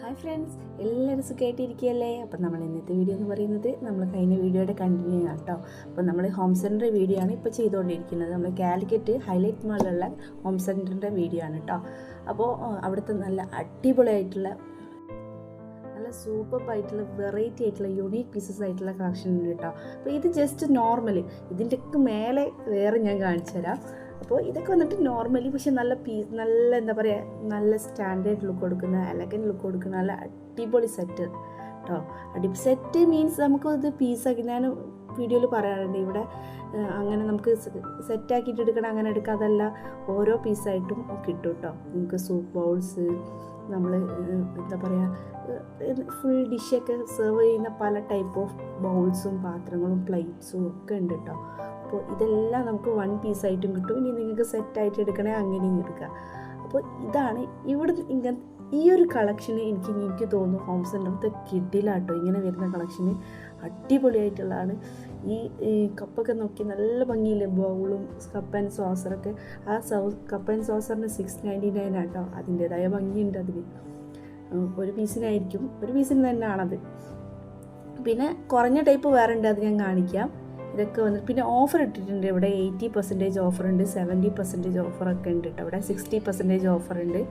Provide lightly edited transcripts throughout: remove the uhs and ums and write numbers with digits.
Hi friends, എല്ലാവരും സുഖമായിട്ടിരിക്കുകയല്ലേ? അപ്പം നമ്മൾ ഇന്നത്തെ വീഡിയോ എന്ന് പറയുന്നത് നമ്മൾ കഴിഞ്ഞ വീഡിയോയുടെ കണ്ടിന്യൂ ആണ് കേട്ടോ. അപ്പോൾ നമ്മൾ ഹോം സെൻറ്റർ വീഡിയോ ആണ് ഇപ്പോൾ ചെയ്തുകൊണ്ടിരിക്കുന്നത്. നമ്മൾ കാലിക്കറ്റ് ഹൈലൈറ്റ് മാളിലുള്ള ഹോം സെൻറ്ററിൻ്റെ വീഡിയോ ആണ് കേട്ടോ. അപ്പോൾ അവിടുത്തെ നല്ല അടിപൊളിയായിട്ടുള്ള നല്ല സൂപ്പറായിട്ടുള്ള വെറൈറ്റി ആയിട്ടുള്ള യൂണീക്ക് പീസസ് ആയിട്ടുള്ള കളക്ഷൻ ഉണ്ട് കേട്ടോ. അപ്പോൾ ഇത് ജസ്റ്റ് നോർമൽ, ഇതിൻ്റെയൊക്കെ മേലെ വേറെ ഞാൻ കാണിച്ചു തരാം. അപ്പോൾ ഇതൊക്കെ വന്നിട്ട് നോർമലി പക്ഷെ നല്ല എന്താ പറയുക, നല്ല സ്റ്റാൻഡേർഡ് ലുക്ക് കൊടുക്കുന്ന, എലഗൻറ്റ് ലുക്ക് കൊടുക്കുന്ന നല്ല അടിപൊളി സെറ്റ് കേട്ടോ. സെറ്റ് മീൻസ് നമുക്ക് ഇത് പീസാക്കി ഞാൻ വീഡിയോയിൽ പറയാറുണ്ട്. ഇവിടെ അങ്ങനെ നമുക്ക് സെറ്റാക്കിയിട്ട് എടുക്കണം, അങ്ങനെ എടുക്കാതല്ല, ഓരോ പീസായിട്ടും കിട്ടും കേട്ടോ. നമുക്ക് സൂപ്പ് ബൗൾസ്, നമ്മൾ എന്താ പറയുക, ഫുൾ ഡിഷൊക്കെ സെർവ് ചെയ്യുന്ന പല ടൈപ്പ് ഓഫ് ബൗൾസും പാത്രങ്ങളും പ്ലേറ്റ്സും ഒക്കെ ഉണ്ട് കേട്ടോ. അപ്പോൾ ഇതെല്ലാം നമുക്ക് വൺ പീസായിട്ടും കിട്ടും. ഇനി നിങ്ങൾക്ക് സെറ്റായിട്ട് എടുക്കണേ അങ്ങനെയും എടുക്കുക. അപ്പോൾ ഇതാണ് ഇവിടെ ഈ ഒരു കളക്ഷന് എനിക്ക് തോന്നുന്നു ഹോം സെൻറ്ററിലത്തെ കിഡിലാട്ടോ. ഇങ്ങനെ വരുന്ന കളക്ഷന് അടിപൊളിയായിട്ടുള്ളതാണ്. ഈ കപ്പൊക്കെ നോക്കി നല്ല ഭംഗിയില്ലേ, ബൗളും കപ്പ് ആൻഡ് സോസറൊക്കെ. ആ കപ്പ് ആൻഡ് സോസറിന് 699 ആട്ടോ. അതിൻ്റേതായ ഭംഗിയുണ്ട് അതിന്. ഒരു പീസിന് തന്നെയാണത്. പിന്നെ കുറഞ്ഞ ടൈപ്പ് വേറെ ഉണ്ട്, അത് ഞാൻ കാണിക്കാം. ഇതൊക്കെ വന്നിട്ട് പിന്നെ ഓഫർ ഇട്ടിട്ടുണ്ട്. ഇവിടെ 80% ഓഫറുണ്ട്, 70% ഓഫറൊക്കെ ഉണ്ട് കേട്ടോ. ഇവിടെ 60% ഓഫറുണ്ട്.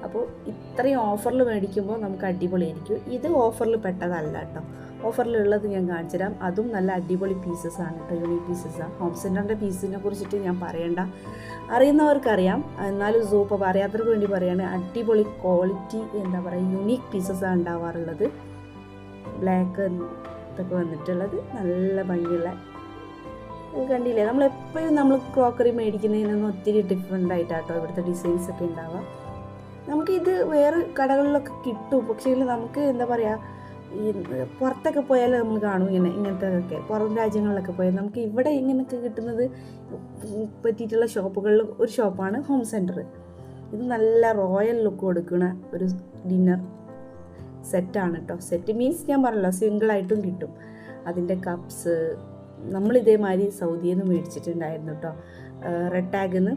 അപ്പോൾ ഇത്രയും ഓഫറിൽ മേടിക്കുമ്പോൾ നമുക്ക് അടിപൊളിയായിരിക്കും. ഇത് ഓഫറിൽ പെട്ടതല്ല കേട്ടോ. ഓഫറിലുള്ളത് ഞാൻ കാണിച്ചു തരാം. അതും നല്ല അടിപൊളി പീസസാണ് കേട്ടോ, യൂണീക്ക് പീസസാണ്. ഹോം സെൻറ്ററിൻ്റെ പീസിനെ കുറിച്ചിട്ട് ഞാൻ പറയണ്ട, അറിയുന്നവർക്കറിയാം. എന്നാലും സൂപ്പർ അറിയാത്തവർക്ക് വേണ്ടി പറയുകയാണ്. അടിപൊളി ക്വാളിറ്റി എന്താ പറയുക, യൂണീക്ക് പീസസാണ് ഉണ്ടാവാറുള്ളത്. ബ്ലാക്ക് ഇതൊക്കെ വന്നിട്ടുള്ളത് നല്ല ഭംഗിയുള്ള, കണ്ടില്ലേ, നമ്മളെപ്പോഴും ക്രോക്കറി മേടിക്കുന്നതിനൊന്നും ഒത്തിരി ഡിഫറെൻ്റ് ആയിട്ടാട്ടോ ഇവിടുത്തെ ഡിസൈൻസൊക്കെ ഉണ്ടാവുക. നമുക്കിത് വേറെ കടകളിലൊക്കെ കിട്ടും, പക്ഷേ നമുക്ക് എന്താ പറയുക, ഈ പുറത്തൊക്കെ പോയാൽ നമ്മൾ കാണും ഇങ്ങനത്തെ പുറം രാജ്യങ്ങളിലൊക്കെ പോയാൽ. നമുക്ക് ഇവിടെ ഇങ്ങനെയൊക്കെ കിട്ടുന്നത് പറ്റിയിട്ടുള്ള ഷോപ്പുകളിൽ ഒരു ഷോപ്പാണ് ഹോം സെൻറ്റർ. ഇത് നല്ല റോയൽ ലുക്ക് കൊടുക്കുന്ന ഒരു ഡിന്നർ സെറ്റാണ് കേട്ടോ. സെറ്റ് മീൻസ് ഞാൻ പറഞ്ഞല്ലോ, സിംഗിളായിട്ടും കിട്ടും. അതിൻ്റെ കപ്സ് നമ്മളിതേമാതിരി സൗദിയിൽ നിന്ന് മേടിച്ചിട്ടുണ്ടായിരുന്നു കേട്ടോ. റെഡ് ടാഗിൽ നിന്ന്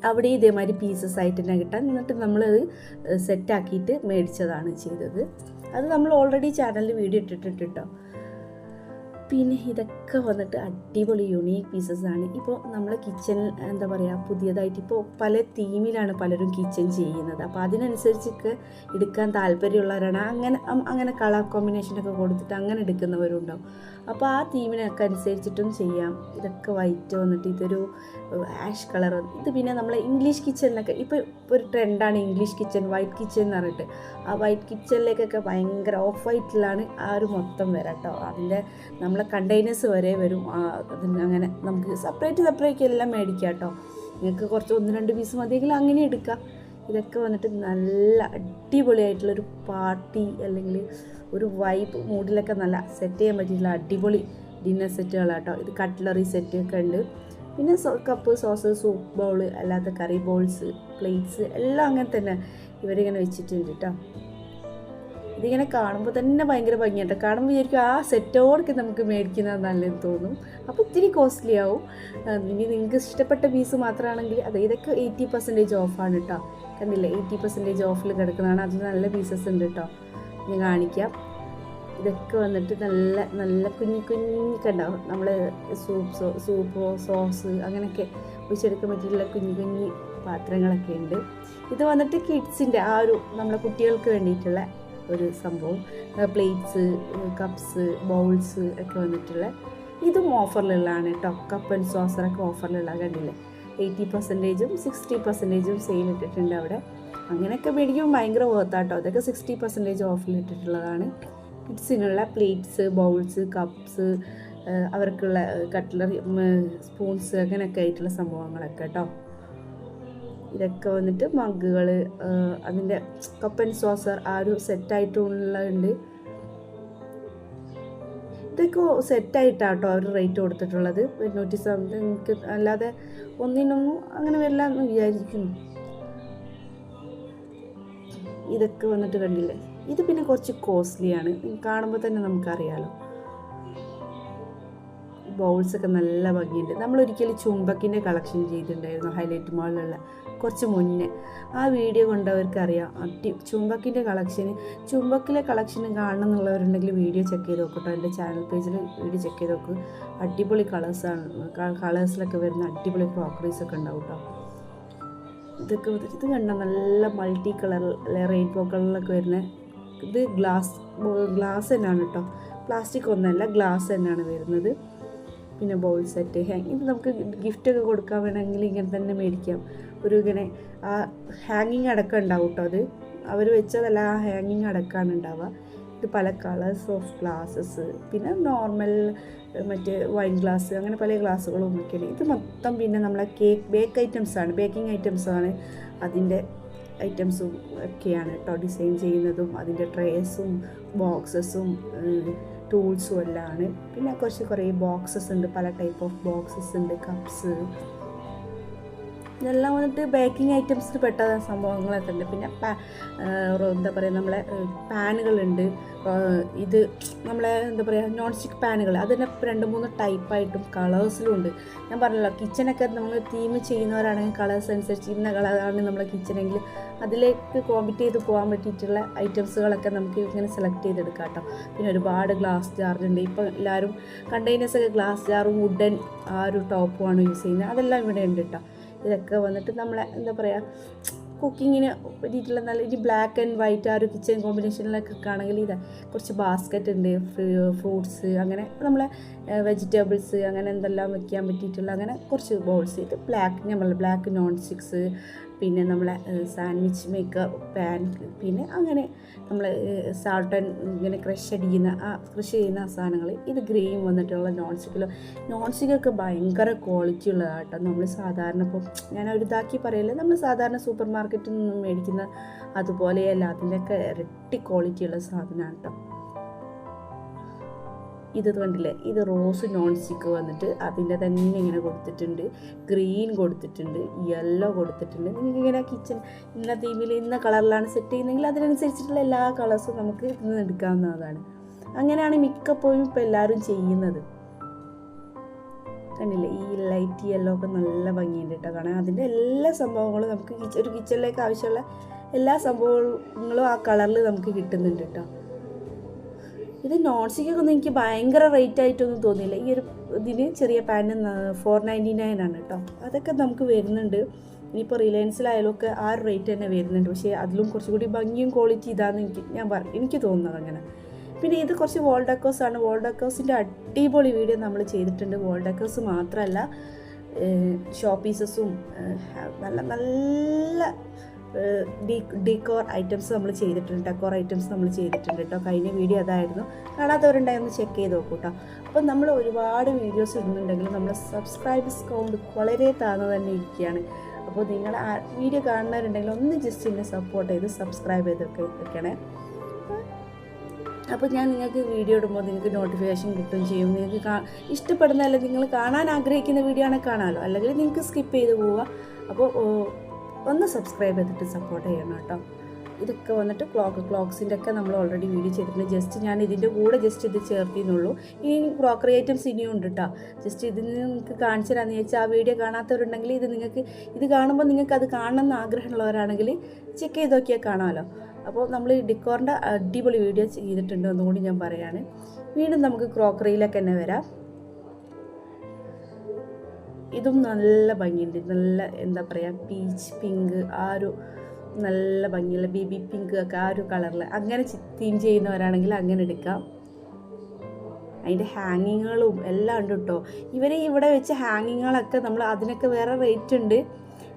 അവിടെ ഇതേമാതിരി പീസസ് ആയിട്ട് തന്നെ കിട്ടാൻ. എന്നിട്ട് നമ്മളത് സെറ്റാക്കിയിട്ട് മേടിച്ചതാണ് ചെയ്തത്. അത് നമ്മൾ ഓൾറെഡി ചാനലിൽ വീഡിയോ ഇട്ടിട്ടുണ്ട് കേട്ടോ. പിന്നെ ഇതൊക്കെ വന്നിട്ട് അടിപൊളി യൂണീക്ക് പീസസാണ്. ഇപ്പോൾ നമ്മൾ കിച്ചൺ എന്താ പറയുക, പുതിയതായിട്ട് ഇപ്പോൾ പല തീമിലാണ് പലരും കിച്ചൺ ചെയ്യുന്നത്. അപ്പോൾ അതിനനുസരിച്ചൊക്കെ എടുക്കാൻ താല്പര്യമുള്ളവരാണ്. അങ്ങനെ കളർ കോമ്പിനേഷനൊക്കെ കൊടുത്തിട്ട് അങ്ങനെ എടുക്കുന്നവരുണ്ടാവും. അപ്പോൾ ആ തീമിനൊക്കെ അനുസരിച്ചിട്ടും ചെയ്യാം. ഇതൊക്കെ വൈറ്റ് വന്നിട്ട് ഇതൊരു ആഷ് കളർ. ഇത് പിന്നെ നമ്മളെ ഇംഗ്ലീഷ് കിച്ചണിലൊക്കെ ഇപ്പോൾ ഒരു ട്രെൻഡാണ് ഇംഗ്ലീഷ് കിച്ചൺ, വൈറ്റ് കിച്ചൺ എന്ന് പറഞ്ഞിട്ട്. ആ വൈറ്റ് കിച്ചണിലേക്കൊക്കെ ഭയങ്കര ഓഫ് വൈറ്റിലാണ് ആ ഒരു മൊത്തം വരാം കേട്ടോ. അതിൻ്റെ നമ്മളെ കണ്ടെയ്നേഴ്സ് വരെ വരും. അതിന് അങ്ങനെ നമുക്ക് സെപ്പറേറ്റ് എല്ലാം മേടിക്കാം കേട്ടോ. നിങ്ങൾക്ക് കുറച്ച് 1-2 പീസ് മതിയെങ്കിൽ അങ്ങനെ എടുക്കാം. ഇതൊക്കെ വന്നിട്ട് നല്ല അടിപൊളിയായിട്ടുള്ളൊരു പാർട്ടി അല്ലെങ്കിൽ ഒരു വൈബ് മൂഡിലൊക്കെ നല്ല സെറ്റ് ചെയ്യാൻ പറ്റിയിട്ടുള്ള അടിപൊളി ഡിന്നർ സെറ്റുകളാണ് കേട്ടോ. ഇത് കട്ട്ലറി സെറ്റ് ഒക്കെ ഉണ്ട്. പിന്നെ കപ്പ്, സോസ്, സൂപ്പ് ബൗൾ, അല്ലാത്ത കറി ബൗൾസ്, പ്ലേറ്റ്സ് എല്ലാം അങ്ങനെ തന്നെ ഇവരിങ്ങനെ വെച്ചിട്ടുണ്ട് കേട്ടോ. ഇതിങ്ങനെ കാണുമ്പോൾ തന്നെ ഭയങ്കര ഭംഗിയാട്ടോ. കാണുമ്പോൾ വിചാരിക്കും ആ സെറ്റോടൊക്കെ നമുക്ക് മേടിക്കുന്നത് നല്ലതെന്ന് തോന്നും. അപ്പോൾ ഇത്തിരി കോസ്റ്റ്ലി ആവും. ഇനി നിങ്ങൾക്ക് ഇഷ്ടപ്പെട്ട പീസ് മാത്രമാണെങ്കിൽ ഇതൊക്കെ 80% ഓഫാണ് കേട്ടോ. കണ്ടില്ലേ, 80% ഓഫിൽ കിടക്കുന്നതാണ്. അത് നല്ല പീസസ് ഉണ്ട് കേട്ടോ. ഞാൻ കാണിക്കാം. ഇതൊക്കെ വന്നിട്ട് നല്ല നല്ല കുഞ്ഞിക്കുണ്ടാവും. നമ്മൾ സൂപ്പ് സോസ് അങ്ങനെയൊക്കെ ഒഴിച്ചെടുക്കാൻ പറ്റിയിട്ടുള്ള കുഞ്ഞി പാത്രങ്ങളൊക്കെ ഉണ്ട്. ഇത് വന്നിട്ട് കിഡ്സിൻ്റെ ആ ഒരു നമ്മളെ കുട്ടികൾക്ക് വേണ്ടിയിട്ടുള്ള ഒരു സംഭവം. പ്ലേറ്റ്സ്, കപ്സ്, ബൗൾസ് ഒക്കെ വന്നിട്ടുള്ള ഇതും ഓഫറിലുള്ളതാണ് കേട്ടോ. കപ്പ് ആൻഡ് സോസറൊക്കെ ഓഫറിലുള്ള, കണ്ടില്ലേ, 80%, 60% സെയിൽ ഇട്ടിട്ടുണ്ട് അവിടെ. അങ്ങനെയൊക്കെ മേടിക്കുമ്പോൾ ഭയങ്കര വർത്താട്ടോ. ഇതൊക്കെ 60% ഓഫിൽ ഇട്ടിട്ടുള്ളതാണ്. കിഡ്സിനുള്ള പ്ലേറ്റ്സ്, ബൗൾസ്, കപ്സ്, അവർക്കുള്ള കട്ട്ലറി, സ്പൂൺസ് അങ്ങനെയൊക്കെ ആയിട്ടുള്ള സംഭവങ്ങളൊക്കെ കേട്ടോ. ഇതൊക്കെ വന്നിട്ട് മഗ്ഗുകൾ, അതിൻ്റെ കപ്പ് ആൻഡ് സോസർ ആ ഒരു സെറ്റായിട്ടുള്ളതുണ്ട്. ഇതൊക്കെ സെറ്റായിട്ടാട്ടോ അവർ റേറ്റ് കൊടുത്തിട്ടുള്ളത്. 200 സംതിങ്, അല്ലാതെ ഒന്നിനൊന്നും അങ്ങനെ വരില്ല എന്ന് വിചാരിക്കുന്നു. ഇതൊക്കെ വന്നിട്ട് കണ്ടില്ലേ, ഇത് പിന്നെ കുറച്ച് കോസ്റ്റ്ലിയാണ്, കാണുമ്പോൾ തന്നെ നമുക്കറിയാലോ. ബൗൾസൊക്കെ നല്ല ഭംഗിയുണ്ട്. നമ്മളൊരിക്കലും ചുംബക്കിൻ്റെ കളക്ഷൻ ചെയ്തിട്ടുണ്ടായിരുന്നു ഹൈലൈറ്റ് മാളിലുള്ള കുറച്ച് മുന്നേ. ആ വീഡിയോ കണ്ടവർക്കറിയാം. ചുംബക്കിൻ്റെ ചുംബക്കിലെ കളക്ഷന് കാണണം എന്നുള്ളവരുണ്ടെങ്കിൽ വീഡിയോ ചെക്ക് ചെയ്ത് നോക്കട്ടോ. എൻ്റെ ചാനൽ പേജിൽ വീഡിയോ ചെക്ക് ചെയ്ത് നോക്ക്. അടിപൊളി കളേഴ്സിലൊക്കെ വരുന്ന അടിപൊളി ക്രോക്കറീസൊക്കെ ഉണ്ടാവും കേട്ടോ. ഇത് കണ്ട നല്ല മൾട്ടി കളർ റെയിൻബോ കളറിലൊക്കെ വരുന്ന ഇത് ഗ്ലാസ് തന്നെയാണ് കേട്ടോ. പ്ലാസ്റ്റിക് ഒന്നല്ല, ഗ്ലാസ് തന്നെയാണ് വരുന്നത്. പിന്നെ ബൗൾ സെറ്റ് ഇത് നമുക്ക് ഗിഫ്റ്റൊക്കെ കൊടുക്കാൻ വേണമെങ്കിൽ ഇങ്ങനെ തന്നെ മേടിക്കാം. ഇങ്ങനെ ആ ഹാങ്ങിങ് അടക്കം ഉണ്ടാവും കേട്ടോ. അത് അവർ വെച്ചതല്ല, ആ ഹാങ്ങിങ് അടക്കമാണ് ഉണ്ടാവുക. ഇത് പല കളേഴ്സ് ഓഫ് ഗ്ലാസ്സസ്, പിന്നെ നോർമൽ മറ്റേ വൈൻ ഗ്ലാസ്, അങ്ങനെ പല ഗ്ലാസ്സുകളും ഒക്കെയാണ്. ഇത് മൊത്തം പിന്നെ നമ്മളെ ബേക്കിംഗ് ഐറ്റംസാണ്. അതിൻ്റെ ഐറ്റംസും ഒക്കെയാണ് കേട്ടോ ഡിസൈൻ ചെയ്യുന്നതും. അതിൻ്റെ ട്രേസും ബോക്സസും ടൂൾസും എല്ലാം ആണ്. പിന്നെ കുറേ ബോക്സസ് ഉണ്ട്, പല ടൈപ്പ് ഓഫ് ബോക്സസ് ഉണ്ട്, കപ്സ്, ഇതെല്ലാം വന്നിട്ട് ബേക്കിംഗ് ഐറ്റംസിൽ പെട്ട സംഭവങ്ങളൊക്കെ ഉണ്ട്. പിന്നെ എന്താ പറയുക, നമ്മളെ പാനുകളുണ്ട്. ഇത് നമ്മളെ എന്താ പറയുക നോൺ സ്റ്റിക്ക് പാനുകൾ, അത് തന്നെ 2-3 ടൈപ്പായിട്ടും കളേഴ്സിലും ഉണ്ട്. ഞാൻ പറഞ്ഞല്ലോ, കിച്ചണൊക്കെ നമ്മൾ തീം ചെയ്യുന്നവരാണെങ്കിൽ കളേഴ്സ് അനുസരിച്ച് ഇന്ന കളറാണ് നമ്മളെ കിച്ചണെങ്കിൽ അതിലേക്ക് കോമ്പറ്റ് ചെയ്ത് പോകാൻ പറ്റിയിട്ടുള്ള ഐറ്റംസുകളൊക്കെ നമുക്ക് ഇങ്ങനെ സെലക്ട് ചെയ്തെടുക്കാം കേട്ടോ. പിന്നെ ഒരുപാട് ഗ്ലാസ് ജാറുണ്ട്. ഇപ്പോൾ എല്ലാവരും കണ്ടെയ്നേഴ്സൊക്കെ ഗ്ലാസ് ജാറും വുഡൻ ആ ഒരു ടോപ്പുമാണ് യൂസ് ചെയ്യുന്നത്. അതെല്ലാം ഇവിടെ ഉണ്ട് കേട്ടോ. ഇതൊക്കെ വന്നിട്ട് നമ്മളെ എന്താ പറയുക കുക്കിങ്ങിന് പറ്റിയിട്ടുള്ള നല്ല ഇനി ബ്ലാക്ക് ആൻഡ് വൈറ്റ് ആ ഒരു കിച്ചൺ കോമ്പിനേഷനിലൊക്കെ ആണെങ്കിൽ ഇത് കുറച്ച് ബാസ്ക്കറ്റ് ഉണ്ട്, ഫ്രൂട്ട്സ്, അങ്ങനെ നമ്മളെ വെജിറ്റബിൾസ്, അങ്ങനെ എന്തെല്ലാം വയ്ക്കാൻ പറ്റിയിട്ടുള്ള അങ്ങനെ കുറച്ച് ബൗൾസ്. ഇത് ബ്ലാക്ക് നോൺ സ്റ്റിക്സ്, പിന്നെ നമ്മളെ സാൻഡ്വിച്ച് മേക്കർ പാൻ, പിന്നെ അങ്ങനെ നമ്മൾ സാൾട്ടൻ ഇങ്ങനെ ക്രഷ് ചെയ്യുന്ന സാധനങ്ങൾ. ഇത് ഗ്രീൻ വന്നിട്ടുള്ള നോൺ സ്റ്റിക്കൊക്കെ ഭയങ്കര ക്വാളിറ്റി ഉള്ളതാണ് കേട്ടോ. നമ്മൾ സാധാരണ ഇപ്പോൾ ഞാനൊരു ഇതാക്കി പറയില്ല, നമ്മൾ സാധാരണ സൂപ്പർ മാർക്കറ്റിൽ നിന്നും മേടിക്കുന്ന അതുപോലെയല്ല, അതിൻ്റെയൊക്കെ ഇരട്ടി ക്വാളിറ്റിയുള്ള സാധനമാണ് കേട്ടോ. ഇത് കണ്ടില്ലേ, ഇത് റോസ് നോൺ സ്റ്റിക്ക് വന്നിട്ട് അതിൻ്റെ തന്നെ ഇങ്ങനെ കൊടുത്തിട്ടുണ്ട്, ഗ്രീൻ കൊടുത്തിട്ടുണ്ട്, യെല്ലോ കൊടുത്തിട്ടുണ്ട്. നിങ്ങൾക്കിങ്ങനെ കിച്ചൺ ഇന്ന തീമിൽ ഇന്ന കളറിലാണ് സെറ്റ് ചെയ്യുന്നതെങ്കിൽ അതിനനുസരിച്ചിട്ടുള്ള എല്ലാ കളേഴ്സും നമുക്ക് ഇന്ന് എടുക്കാവുന്നതാണ്. അങ്ങനെയാണ് മിക്കപ്പോഴും ഇപ്പോൾ എല്ലാവരും ചെയ്യുന്നത്. കണ്ടില്ലേ, ഈ ലൈറ്റ് യെല്ലോ ഒക്കെ നല്ല ഭംഗിയുണ്ട് കേട്ടോ കാണാൻ. അതിൻ്റെ എല്ലാ സംഭവങ്ങളും നമുക്ക് ഒരു കിച്ചണിലേക്ക് ആവശ്യമുള്ള എല്ലാ സംഭവങ്ങളും ആ കളറിൽ നമുക്ക് കിട്ടുന്നുണ്ട് കേട്ടോ. ഇത് നോൺ സ്റ്റിക്കൊക്കെ ഒന്നും എനിക്ക് ഭയങ്കര റേറ്റ് ആയിട്ടൊന്നും തോന്നിയില്ല. ഈ ഒരു ഇതിന് ചെറിയ പാനിന് 499 ആണ് കേട്ടോ. അതൊക്കെ നമുക്ക് വരുന്നുണ്ട്. ഇനിയിപ്പോൾ റിലയൻസിലായാലും ഒക്കെ ആ ഒരു റേറ്റ് തന്നെ വരുന്നുണ്ട്. പക്ഷേ അതിലും കുറച്ചുകൂടി ഭംഗിയും ക്വാളിറ്റി ഇതാണെന്ന് എനിക്ക് തോന്നുന്നത് അങ്ങനെ. പിന്നെ ഇത് കുറച്ച് വാൾ ഡെക്കോസാണ്. വാൾ ഡെക്കോസിൻ്റെ അടിപൊളി വീഡിയോ നമ്മൾ ചെയ്തിട്ടുണ്ട്. വാൾ ഡെക്കോസ് മാത്രമല്ല, ഷോ പീസസും നല്ല നല്ല ഡെക്കോർ ഐറ്റംസ് നമ്മൾ ചെയ്തിട്ടുണ്ട് കേട്ടോ. കഴിഞ്ഞ വീഡിയോ അതായിരുന്നു. കാണാത്തവരുണ്ടായി ഒന്ന് ചെക്ക് ചെയ്ത് നോക്കൂ കേട്ടോ. അപ്പോൾ നമ്മൾ ഒരുപാട് വീഡിയോസ് ഇടുന്നുണ്ടെങ്കിലും നമ്മൾ സബ്സ്ക്രൈബേഴ്സ് കൗണ്ട് വളരെ താഴ്ന്നു തന്നെ ഇരിക്കുകയാണ്. അപ്പോൾ നിങ്ങൾ ആ വീഡിയോ കാണുന്നവരുണ്ടെങ്കിൽ ഒന്ന് ജസ്റ്റ് എന്നെ സപ്പോർട്ട് ചെയ്ത് സബ്സ്ക്രൈബ് ചെയ്തൊക്കെ വെക്കണേ. അപ്പോൾ ഞാൻ നിങ്ങൾക്ക് വീഡിയോ ഇടുമ്പോൾ നിങ്ങൾക്ക് നോട്ടിഫിക്കേഷൻ കിട്ടുകയും ചെയ്യും. നിങ്ങൾക്ക് ഇഷ്ടപ്പെടുന്നതല്ല, നിങ്ങൾ കാണാൻ ആഗ്രഹിക്കുന്ന വീഡിയോ ആണെങ്കിൽ കാണാമല്ലോ, അല്ലെങ്കിൽ നിങ്ങൾക്ക് സ്കിപ്പ് ചെയ്ത് പോവുക. അപ്പോൾ ഒന്ന് സബ്സ്ക്രൈബ് ചെയ്തിട്ട് സപ്പോർട്ട് ചെയ്യണം കേട്ടോ. ഇതൊക്കെ വന്നിട്ട് ക്ലോക്സിൻ്റെ ഒക്കെ നമ്മൾ ഓൾറെഡി വീഡിയോ ചെയ്തിട്ടുണ്ട്. ജസ്റ്റ് ഞാൻ ഇതിൻ്റെ കൂടെ ഇത് ചേർത്തിന്നുള്ളൂ. ഈ ക്രോക്കറി ഐറ്റംസ് ഇനിയും ഉണ്ട് കേട്ടോ. ജസ്റ്റ് ഇതിന് നിങ്ങൾക്ക് കാണിച്ചു തരാമെന്ന് ചോദിച്ചാൽ ആ വീഡിയോ കാണാത്തവരുണ്ടെങ്കിൽ ഇത് കാണുമ്പോൾ നിങ്ങൾക്ക് അത് കാണണമെന്ന് ആഗ്രഹമുള്ളവരാണെങ്കിൽ ചെക്ക് ചെയ്ത് നോക്കിയാൽ കാണാമല്ലോ. അപ്പോൾ നമ്മൾ ഡെക്കോറിൻ്റെ അടിപൊളി വീഡിയോ ചെയ്തിട്ടുണ്ട്, ഒന്നുകൂടി ഞാൻ പറയാണ്. വീണ്ടും നമുക്ക് ക്രോക്കറിയിലൊക്കെ തന്നെ വരാം. ഇതും നല്ല ഭംഗിയുണ്ട്. നല്ല എന്താ പറയുക, പീച്ച് പിങ്ക്, ആ ഒരു നല്ല ഭംഗിയുള്ള ബേബി പിങ്ക് ഒക്കെ ആ ഒരു കളറിൽ അങ്ങനെ തീം ചെയ്യുന്നവരാണെങ്കിൽ അങ്ങനെ എടുക്കാം. അതിൻ്റെ ഹാങ്ങിങ്ങുകളും എല്ലാം ഉണ്ട് കേട്ടോ. ഇവിടെ വെച്ച ഹാങ്ങിങ്ങുകളൊക്കെ നമ്മൾ അതിനൊക്കെ വേറെ റേറ്റ് ഉണ്ട്.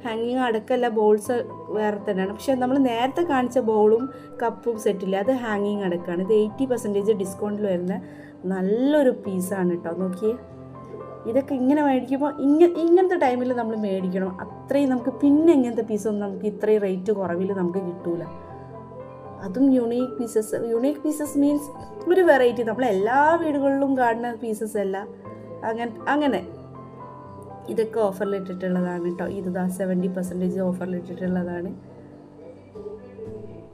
ഹാങ്ങിങ് അടക്കമല്ല, ബൗൾസ് വേറെ തന്നെയാണ്. പക്ഷേ നമ്മൾ നേരത്തെ കാണിച്ച ബൗളും കപ്പും സെറ്റില്ല, അത് ഹാങ്ങിങ് അടക്കമാണ്. ഇത് 80% ഡിസ്കൗണ്ടിൽ വരുന്ന നല്ലൊരു പീസാണ് കേട്ടോ. നോക്കിയേ, ഇതൊക്കെ ഇങ്ങനെ മേടിക്കുമ്പോൾ ഇങ്ങനത്തെ ടൈമിൽ നമ്മൾ മേടിക്കണം. അത്രയും നമുക്ക് പിന്നെ ഇങ്ങനത്തെ പീസൊന്നും നമുക്ക് ഇത്രയും റേറ്റ് കുറവിൽ നമുക്ക് കിട്ടൂല. അതും യൂണീക്ക് പീസസ് മീൻസ് ഒരു വെറൈറ്റി. നമ്മൾ എല്ലാ വീടുകളിലും കാണുന്ന പീസസ് അല്ല, അങ്ങനെ ഇതൊക്കെ ഓഫറിലിട്ടിട്ടുള്ളതാണ് കേട്ടോ. ഇത് 70% ഓഫറിലിട്ടിട്ടുള്ളതാണ്.